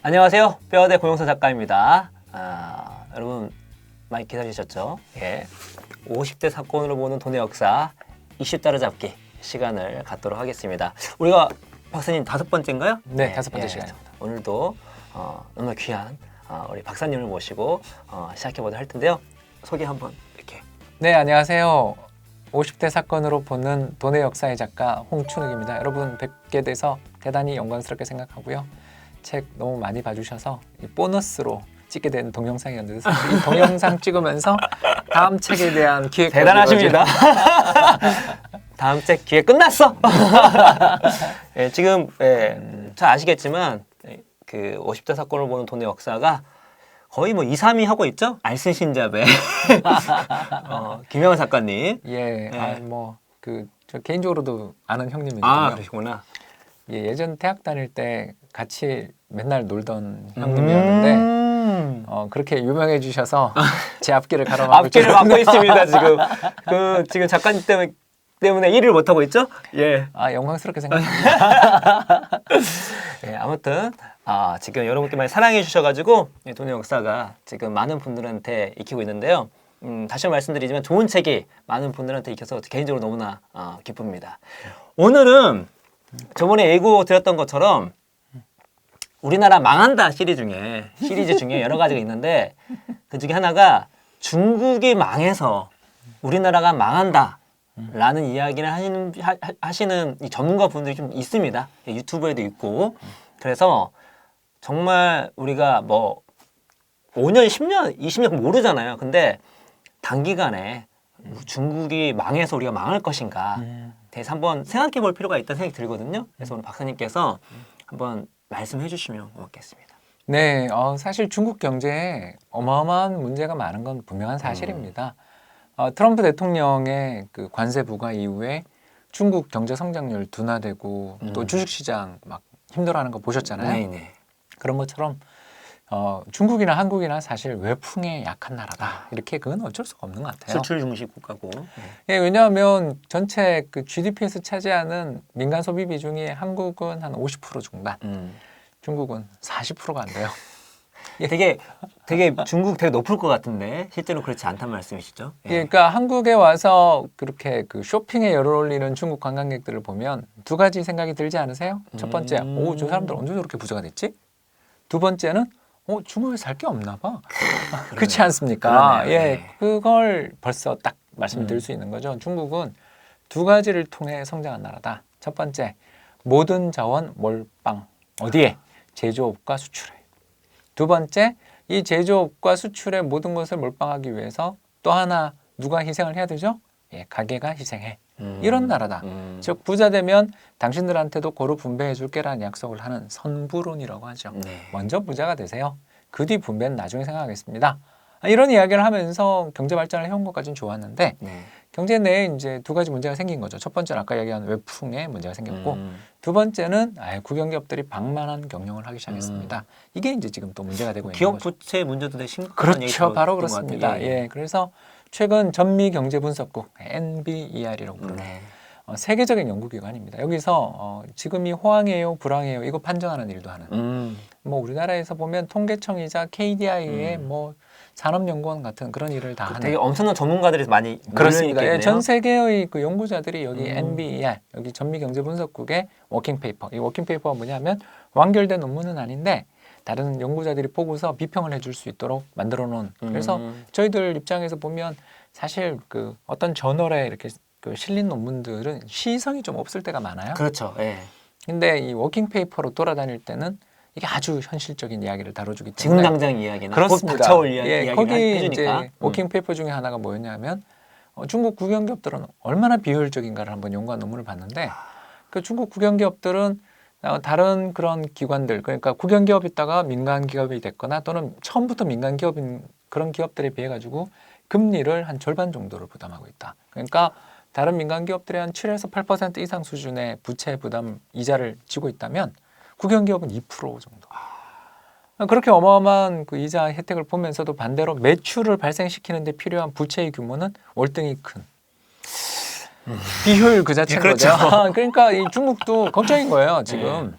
안녕하세요. 뼈대 고용서 작가입니다. 여러분 많이 기다리셨죠? 예. 50대 사건으로 보는 돈의 역사 이슈 따라잡기 시간을 갖도록 하겠습니다. 우리가 박사님 5번째인가요? 네, 5번째 시간입니다. 오늘도 너무 귀한 우리 박사님을 모시고 시작해보도록 할 텐데요. 소개 한번 이렇게. 네, 안녕하세요. 50대 사건으로 보는 돈의 역사의 작가 홍춘욱입니다. 여러분 뵙게 돼서 대단히 영광스럽게 생각하고요. 책 너무 많이 봐주셔서 이 보너스로 찍게 된 동영상이었는데 사실 이 동영상 찍으면서 다음 책에 대한 기획 대단하십니다. 다음 책 기획 끝났어. 예, 지금 잘 아시겠지만 그 50대 사건을 보는 돈의 역사가 거의 뭐 2, 3위 하고 있죠? 알쓸신잡의 김영환 작가님. 예, 저 개인적으로도 아는 형님이거든요. 아, 그러시구나. 예, 예전 대학 다닐 때 같이 맨날 놀던 형님이었는데 그렇게 유명해 주셔서 제 앞길을 가로막고 앞길을 막고 있습니다. 지금 지금 작가님 때문에 일을 못 하고 있죠? 예. 영광스럽게 생각합니다. 예, 아무튼 지금 여러분께 많이 사랑해 주셔가지고 돈의 역사가 지금 많은 분들한테 익히고 있는데요. 다시 말씀드리지만 좋은 책이 많은 분들한테 익혀서 개인적으로 너무나 기쁩니다. 오늘은 저번에 예고 드렸던 것처럼 우리나라 망한다 시리즈 중에 여러 가지가 있는데 그 중에 하나가 중국이 망해서 우리나라가 망한다 라는 이야기를 하시는 이 전문가 분들이 좀 있습니다. 유튜브에도 있고. 그래서 정말 우리가 뭐 5년, 10년, 20년 모르잖아요. 근데 단기간에 중국이 망해서 우리가 망할 것인가 대해서 한번 생각해 볼 필요가 있다는 생각이 들거든요. 그래서 오늘 박사님께서 한번 말씀해 주시면 고맙겠습니다. 네, 사실 중국 경제에 어마어마한 문제가 많은 건 분명한 사실입니다. 트럼프 대통령의 그 관세 부과 이후에 중국 경제 성장률 둔화되고 또 주식시장 막 힘들어하는 거 보셨잖아요. 네네. 그런 것처럼 중국이나 한국이나 사실 외풍에 약한 나라다. 이렇게 그건 어쩔 수가 없는 것 같아요. 수출 중심 국가고. 예, 왜냐하면 전체 그 GDP에서 차지하는 민간 소비 비중이 한국은 한 50% 중반, 중국은 40%가 안 돼요. 되게 중국 되게 높을 것 같은데 실제로 그렇지 않단 말씀이시죠? 예, 그러니까 한국에 와서 그렇게 그 쇼핑에 열을 올리는 중국 관광객들을 보면 두 가지 생각이 들지 않으세요? 첫 번째, 저 사람들 언제 저렇게 부자가 됐지? 두 번째는, 중국에 살 게 없나 봐. 그렇지 않습니까? 그러네요. 예, 네. 그걸 벌써 딱 말씀드릴 수 있는 거죠. 중국은 두 가지를 통해 성장한 나라다. 첫 번째, 모든 자원 몰빵. 어디에? 제조업과 수출에. 두 번째, 이 제조업과 수출의 모든 것을 몰빵하기 위해서 또 하나 누가 희생을 해야 되죠? 예, 가게가 희생해. 이런 나라다. 즉 부자 되면 당신들한테도 고루 분배해 줄게라는 약속을 하는 선부론이라고 하죠. 네. 먼저 부자가 되세요. 그 뒤 분배는 나중에 생각하겠습니다. 이런 이야기를 하면서 경제 발전을 해온 것까지는 좋았는데 네. 경제 내에 이제 두 가지 문제가 생긴 거죠. 첫 번째는 아까 얘기한 외풍의 문제가 생겼고 두 번째는 국영기업들이 방만한 경영을 하기 시작했습니다. 이게 이제 지금 또 문제가 되고 있는 기업 거죠. 부채 문제도 되게 심각한 얘기 그렇죠. 바로 들었던 것 그렇습니다. 같아요. 예, 그래서 최근 전미경제분석국 NBER이라고 부르는 네. 세계적인 연구기관입니다. 여기서 지금이 호황이에요, 불황이에요 이거 판정하는 일도 하는. 뭐 우리나라에서 보면 통계청이자 KDI의 뭐 산업연구원 같은 그런 일을 다 하는. 되게 엄청난 전문가들이 많이 그렇습니다. 예, 몰려있겠네요. 전 세계의 그 연구자들이 여기 NBER 여기 전미경제분석국의 워킹페이퍼. 이 워킹페이퍼가 뭐냐면 완결된 논문은 아닌데 다른 연구자들이 보고서 비평을 해줄 수 있도록 만들어 놓은. 그래서 저희들 입장에서 보면 사실 그 어떤 저널에 이렇게 그 실린 논문들은 시의성이 좀 없을 때가 많아요. 그렇죠. 예. 근데 이 워킹페이퍼로 돌아다닐 때는 이게 아주 현실적인 이야기를 다뤄주기 지금 때문에 당장 이야기나 그렇습니다. 곧 닥쳐올 예, 이야기를 거기 해주니까. 이제 워킹페이퍼 중에 하나가 뭐였냐면 중국 국영기업들은 얼마나 비효율적인가를 한번 연구한 논문을 봤는데 그 중국 국영기업들은 다른 그런 기관들 그러니까 국영기업이 있다가 민간기업이 됐거나 또는 처음부터 민간기업인 그런 기업들에 비해 가지고 금리를 한 절반 정도를 부담하고 있다. 그러니까 다른 민간기업들이 한 7에서 8% 이상 수준의 부채 부담 이자를 지고 있다면 국영기업은 2% 정도. 그렇게 어마어마한 그 이자 혜택을 보면서도 반대로 매출을 발생시키는 데 필요한 부채의 규모는 월등히 큰. 비효율 그 자체인 그렇죠. 거죠. 그러니까 이 중국도 걱정인 거예요, 지금.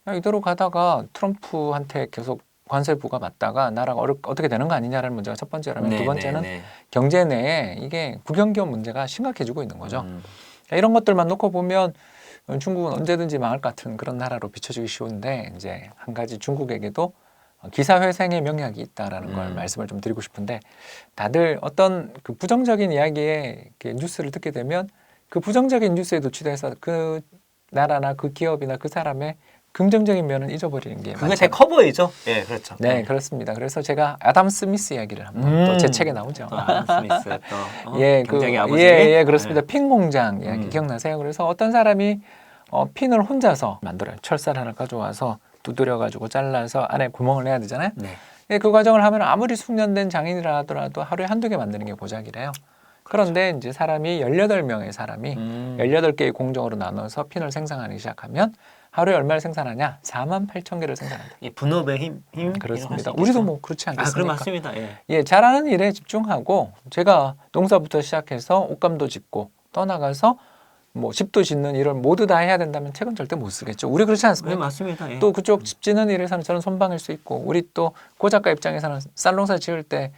야, 이대로 가다가 트럼프한테 계속 관세 부과받다가 나라가 어떻게 되는 거 아니냐라는 문제가 첫 번째라면 두 번째는 경제 내에 이게 국영기업 문제가 심각해지고 있는 거죠. 이런 것들만 놓고 보면 중국은 언제든지 망할 것 같은 그런 나라로 비춰지기 쉬운데 이제 한 가지 중국에게도 기사회생의 명약이 있다라는 걸 말씀을 좀 드리고 싶은데 다들 어떤 그 부정적인 이야기에 뉴스를 듣게 되면 그 부정적인 뉴스에 노출돼서 그 나라나 그 기업이나 그 사람의 긍정적인 면을 잊어버리는 게 그게 제 커버이죠. 예, 그렇죠. 네, 그렇습니다. 그래서 제가 아담 스미스 이야기를 한번 또 제 책에 나오죠. 또 아담 스미스 또 예, 경쟁의 아버지. 예, 그렇습니다. 핀 공장 이야기 기억나세요? 그래서 어떤 사람이 핀을 혼자서 만들어요. 철사를 하나 가져와서 두드려 가지고 잘라서 안에 구멍을 내야 되잖아요. 네. 예, 그 과정을 하면 아무리 숙련된 장인이라 하더라도 하루에 한두 개 만드는 게 고작이래요. 그런데 이제 사람이 18명의 사람이 18개의 공정으로 나눠서 핀을 생산하기 시작하면 하루에 얼마를 생산하냐? 48,000개를 생산한다. 이 분업의 힘 그렇습니다. 우리도 뭐 그렇지 않겠습니까? 그럼 맞습니다. 예. 예, 잘하는 일에 집중하고 제가 농사부터 시작해서 옷감도 짓고 떠나가서 뭐 집도 짓는 일을 모두 다 해야 된다면 책은 절대 못 쓰겠죠. 우리 그렇지 네, 않습니까? 맞습니다. 예. 또 그쪽 집 짓는 일에서는 저는 손방일 수 있고 우리 또 고작가 입장에서는 쌀농사 지을 때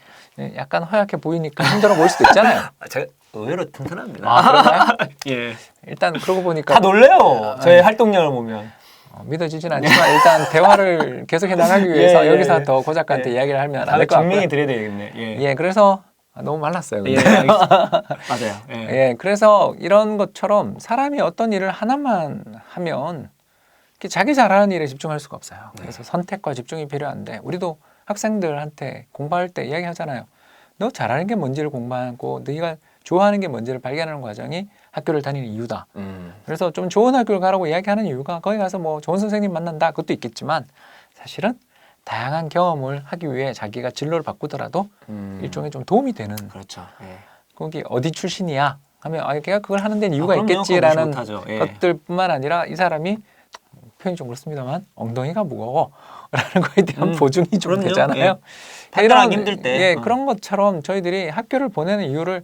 약간 허약해 보이니까 힘들어 보일 수도 있잖아요. 제가 의외로 튼튼합니다. 아, 그런가요? 예. 일단 그러고 보니까 다 놀래요. 저의 활동량을 보면. 믿어지진 않지만 일단 대화를 계속해 나가기 위해서 예, 여기서 예. 더 고작가한테 이야기를 하면 안 다음에 될 것 같고요. 증명이 드려야 되겠네. 예. 예, 그래서 너무 말랐어요. 근데. 예, 알겠습니다. 맞아요. 예. 예, 그래서 이런 것처럼 사람이 어떤 일을 하나만 하면 이렇게 자기 잘하는 일에 집중할 수가 없어요. 그래서 선택과 집중이 필요한데 우리도 학생들한테 공부할 때 이야기하잖아요. 너 잘하는 게 뭔지를 공부하고 네가 좋아하는 게 뭔지를 발견하는 과정이 학교를 다니는 이유다. 그래서 좀 좋은 학교를 가라고 이야기하는 이유가 거기 가서 뭐 좋은 선생님 만난다. 그것도 있겠지만 사실은 다양한 경험을 하기 위해 자기가 진로를 바꾸더라도 일종의 좀 도움이 되는 그렇죠. 예. 거기 어디 출신이야 하면 걔가 그걸 하는 데는 이유가 그럼요. 있겠지라는 그거 무시 못하죠. 예. 것들뿐만 아니라 이 사람이 표현이 좀 그렇습니다만 엉덩이가 무거워 라는 거에 대한 보증이 좀 그럼요. 되잖아요. 예. 판단하기 힘들 때. 예, 그런 것처럼 저희들이 학교를 보내는 이유를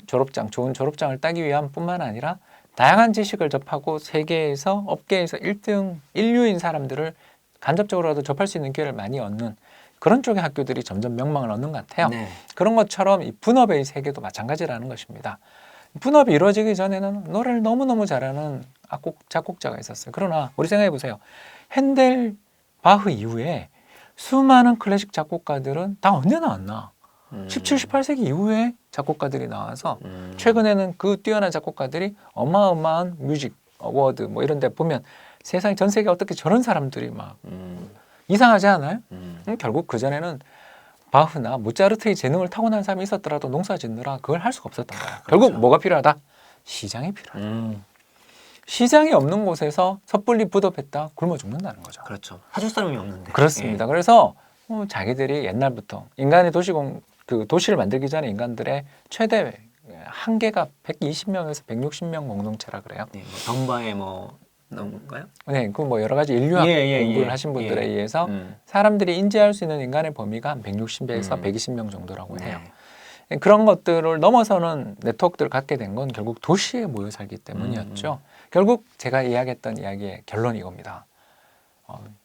졸업장, 좋은 졸업장을 따기 위함 뿐만 아니라 다양한 지식을 접하고 세계에서 업계에서 1등, 인류인 사람들을 간접적으로라도 접할 수 있는 기회를 많이 얻는 그런 쪽의 학교들이 점점 명망을 얻는 것 같아요. 네. 그런 것처럼 이 분업의 세계도 마찬가지라는 것입니다. 분업이 이루어지기 전에는 노래를 너무너무 잘하는 작곡자가 있었어요. 그러나 우리 생각해 보세요. 핸델, 바흐 이후에 수많은 클래식 작곡가들은 다 언제 나왔나? 17, 18세기 이후에 작곡가들이 나와서 최근에는 그 뛰어난 작곡가들이 어마어마한 뮤직 어워드 뭐 이런 데 보면 세상에 전 세계 어떻게 저런 사람들이 막 이상하지 않아요? 결국 그전에는 바흐나 모차르트의 재능을 타고난 사람이 있었더라도 농사 짓느라 그걸 할 수가 없었던 거야. 그렇죠. 결국 뭐가 필요하다? 시장이 필요하다. 시장이 없는 곳에서 섣불리 부도했다 굶어 죽는다는 거죠. 그렇죠. 사줄 사람이 없는데. 그렇습니다. 그래서 자기들이 옛날부터 인간의 도시를 만들기 전에 인간들의 최대 한계가 120명에서 160명 공동체라 그래요. 네, 뭐 덤바의 뭐 넘은가요? 네, 그 뭐 여러 가지 인류학 공부를 하신 분들에 의해서 사람들이 인지할 수 있는 인간의 범위가 한 160에서 120명 정도라고 해요. 그런 것들을 넘어서는 네트워크들을 갖게 된 건 결국 도시에 모여 살기 때문이었죠. 결국 제가 이야기했던 이야기의 결론이 이겁니다.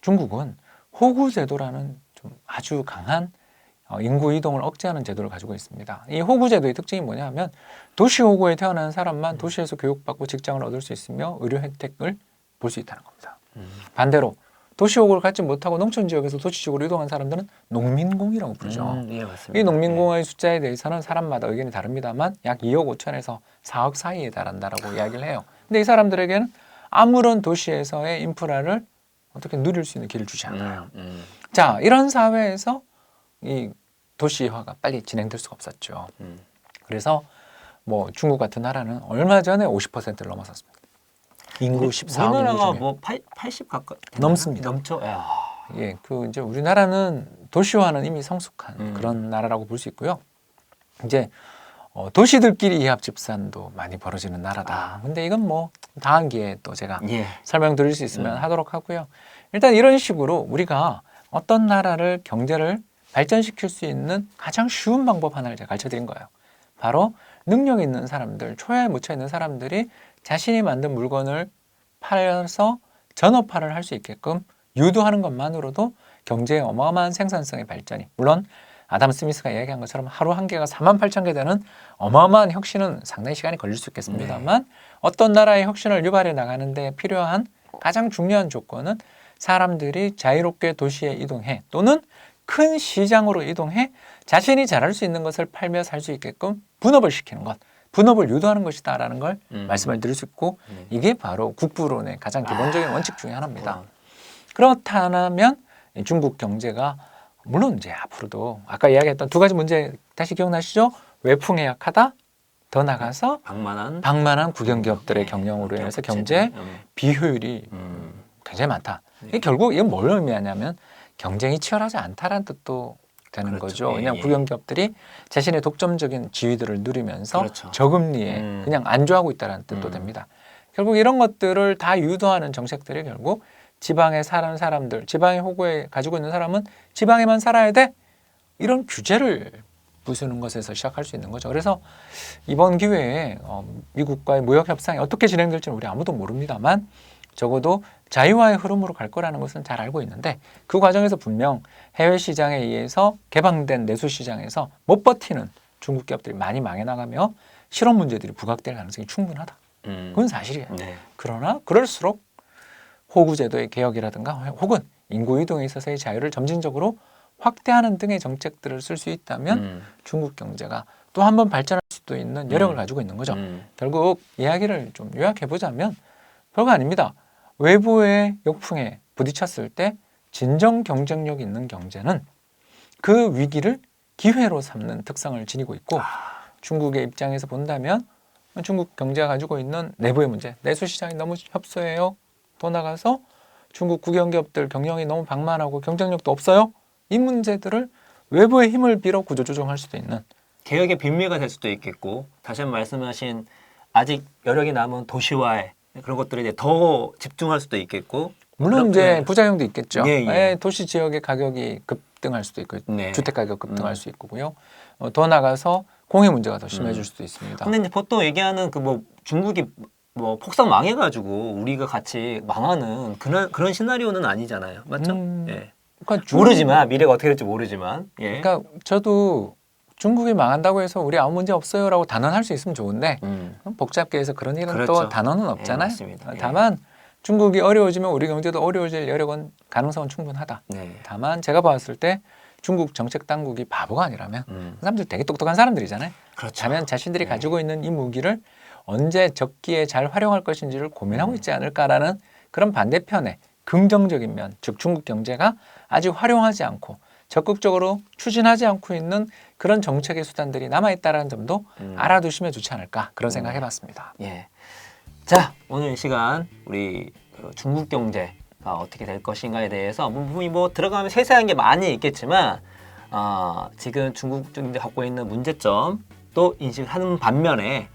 중국은 호구 제도라는 좀 아주 강한 인구 이동을 억제하는 제도를 가지고 있습니다. 이 호구 제도의 특징이 뭐냐면 도시 호구에 태어난 사람만 도시에서 교육받고 직장을 얻을 수 있으며 의료 혜택을 볼 수 있다는 겁니다. 반대로 도시 호구를 갖지 못하고 농촌 지역에서 도시 지역으로 이동한 사람들은 농민공이라고 부르죠. 예, 맞습니다. 이 농민공의 숫자에 대해서는 사람마다 의견이 다릅니다만 약 2억 5천에서 4억 사이에 달한다라고 이야기를 해요. 근데 이 사람들에게는 아무런 도시에서의 인프라를 어떻게 누릴 수 있는 길을 주지 않아요. 자, 이런 사회에서 이 도시화가 빨리 진행될 수가 없었죠. 그래서 뭐 중국 같은 나라는 얼마 전에 50%를 넘어섰습니다. 인구 14억 인구 우리나라가 중에 뭐 80 가까이 넘습니다. 넘죠. 야. 예, 그 이제 우리나라는 도시화는 이미 성숙한 그런 나라라고 볼 수 있고요. 이제 도시들끼리 이합 집산도 많이 벌어지는 나라다. 근데 이건 뭐 다음 기회에 또 제가 예. 설명드릴 수 있으면 하도록 하고요. 일단 이런 식으로 우리가 어떤 나라를 경제를 발전시킬 수 있는 가장 쉬운 방법 하나를 제가 가르쳐드린 거예요. 바로 능력 있는 사람들, 초야에 묻혀 있는 사람들이 자신이 만든 물건을 팔아서 전업화를 할 수 있게끔 유도하는 것만으로도 경제의 어마어마한 생산성의 발전이, 물론 아담 스미스가 이야기한 것처럼 하루 한 개가 48,000개 되는 어마어마한 혁신은 상당히 시간이 걸릴 수 있겠습니다만 어떤 나라의 혁신을 유발해 나가는 데 필요한 가장 중요한 조건은 사람들이 자유롭게 도시에 이동해 또는 큰 시장으로 이동해 자신이 잘할 수 있는 것을 팔며 살 수 있게끔 분업을 시키는 것, 분업을 유도하는 것이다라는 걸 말씀을 드릴 수 있고 이게 바로 국부론의 가장 기본적인 원칙 중에 하나입니다. 그렇다면 중국 경제가 물론 이제 앞으로도 아까 이야기했던 두 가지 문제 다시 기억나시죠? 외풍해약하다, 더 나가서 방만한 국영기업들의 경영으로 인해서 경제 비효율이 굉장히 많다. 이게 결국 이건 뭘 의미하냐면 경쟁이 치열하지 않다라는 뜻도 되는 그렇죠. 거죠. 왜냐하면 국영기업들이 자신의 독점적인 지위들을 누리면서 저금리에 그냥 안주하고 있다는 뜻도 됩니다. 결국 이런 것들을 다 유도하는 정책들이 결국 지방에 사는 사람들, 지방의 호구에 가지고 있는 사람은 지방에만 살아야 돼. 이런 규제를 부수는 것에서 시작할 수 있는 거죠. 그래서 이번 기회에 미국과의 무역 협상이 어떻게 진행될지는 우리 아무도 모릅니다만 적어도 자유화의 흐름으로 갈 거라는 것은 잘 알고 있는데 그 과정에서 분명 해외 시장에 의해서 개방된 내수 시장에서 못 버티는 중국 기업들이 많이 망해 나가며 실업 문제들이 부각될 가능성이 충분하다. 그건 사실이에요. 그러나 그럴수록 호구제도의 개혁이라든가 혹은 인구 이동에 있어서의 자유를 점진적으로 확대하는 등의 정책들을 쓸 수 있다면 중국 경제가 또 한 번 발전할 수도 있는 여력을 가지고 있는 거죠. 결국 이야기를 좀 요약해 보자면 별거 아닙니다. 외부의 역풍에 부딪혔을 때 진정 경쟁력 있는 경제는 그 위기를 기회로 삼는 특성을 지니고 있고 중국의 입장에서 본다면 중국 경제가 가지고 있는 내부의 문제, 내수 시장이 너무 협소해요. 더 나가서 중국 국영기업들 경영이 너무 방만하고 경쟁력도 없어요. 이 문제들을 외부의 힘을 빌어 구조조정할 수도 있는 개혁의 빈미가 될 수도 있겠고 다시 한번 말씀하신 아직 여력이 남은 도시화에 그런 것들에 이제 더 집중할 수도 있겠고 물론 이제 부작용도 있겠죠. 예. 도시 지역의 가격이 급등할 수도 있고 주택 가격 급등할 수 있고요. 더 나가서 공해 문제가 더 심해질 수도 있습니다. 근데 이제 보통 얘기하는 그 뭐 중국이 뭐 폭삭 망해가지고 우리가 같이 망하는 그런 시나리오는 아니잖아요, 맞죠? 예. 그러니까 모르지만 미래가 어떻게 될지 모르지만. 예. 그러니까 저도 중국이 망한다고 해서 우리 아무 문제 없어요라고 단언할 수 있으면 좋은데 복잡게 해서 그런 일은 그렇죠. 또 단언은 없잖아요. 맞습니다. 다만 중국이 어려워지면 우리 경제도 어려워질 여력은 가능성은 충분하다. 다만 제가 봤을 때 중국 정책 당국이 바보가 아니라면 그 사람들 되게 똑똑한 사람들이잖아요. 다만 자신들이 가지고 있는 이 무기를 언제 적기에 잘 활용할 것인지를 고민하고 있지 않을까라는 그런 반대편의 긍정적인 면, 즉 중국 경제가 아직 활용하지 않고 적극적으로 추진하지 않고 있는 그런 정책의 수단들이 남아있다는 점도 알아두시면 좋지 않을까 그런 생각 해봤습니다. 예. 자, 오늘 이 시간 우리 중국 경제가 어떻게 될 것인가에 대해서 뭐 들어가면 세세한 게 많이 있겠지만 지금 중국 경제 갖고 있는 문제점 또 인식을 하는 반면에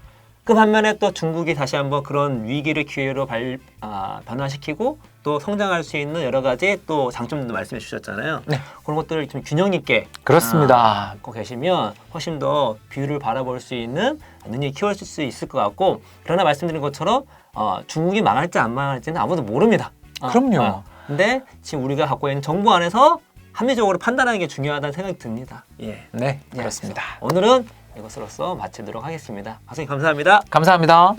그 반면에 또 중국이 다시 한번 그런 위기를 기회로 변화시키고 또 성장할 수 있는 여러 가지 또 장점들도 말씀해 주셨잖아요. 네. 그런 것들을 좀 균형 있게 그렇습니다. 갖고 계시면 훨씬 더 비율을 바라볼 수 있는 능력이 키워질 수 있을 것 같고 그러나 말씀드린 것처럼 중국이 망할지 안 망할지는 아무도 모릅니다. 그럼요. 근데 지금 우리가 갖고 있는 정보 안에서 합리적으로 판단하는 게 중요하다는 생각이 듭니다. 예. 네, 그렇습니다. 오늘은 이것으로써 마치도록 하겠습니다. 박사님 감사합니다. 감사합니다.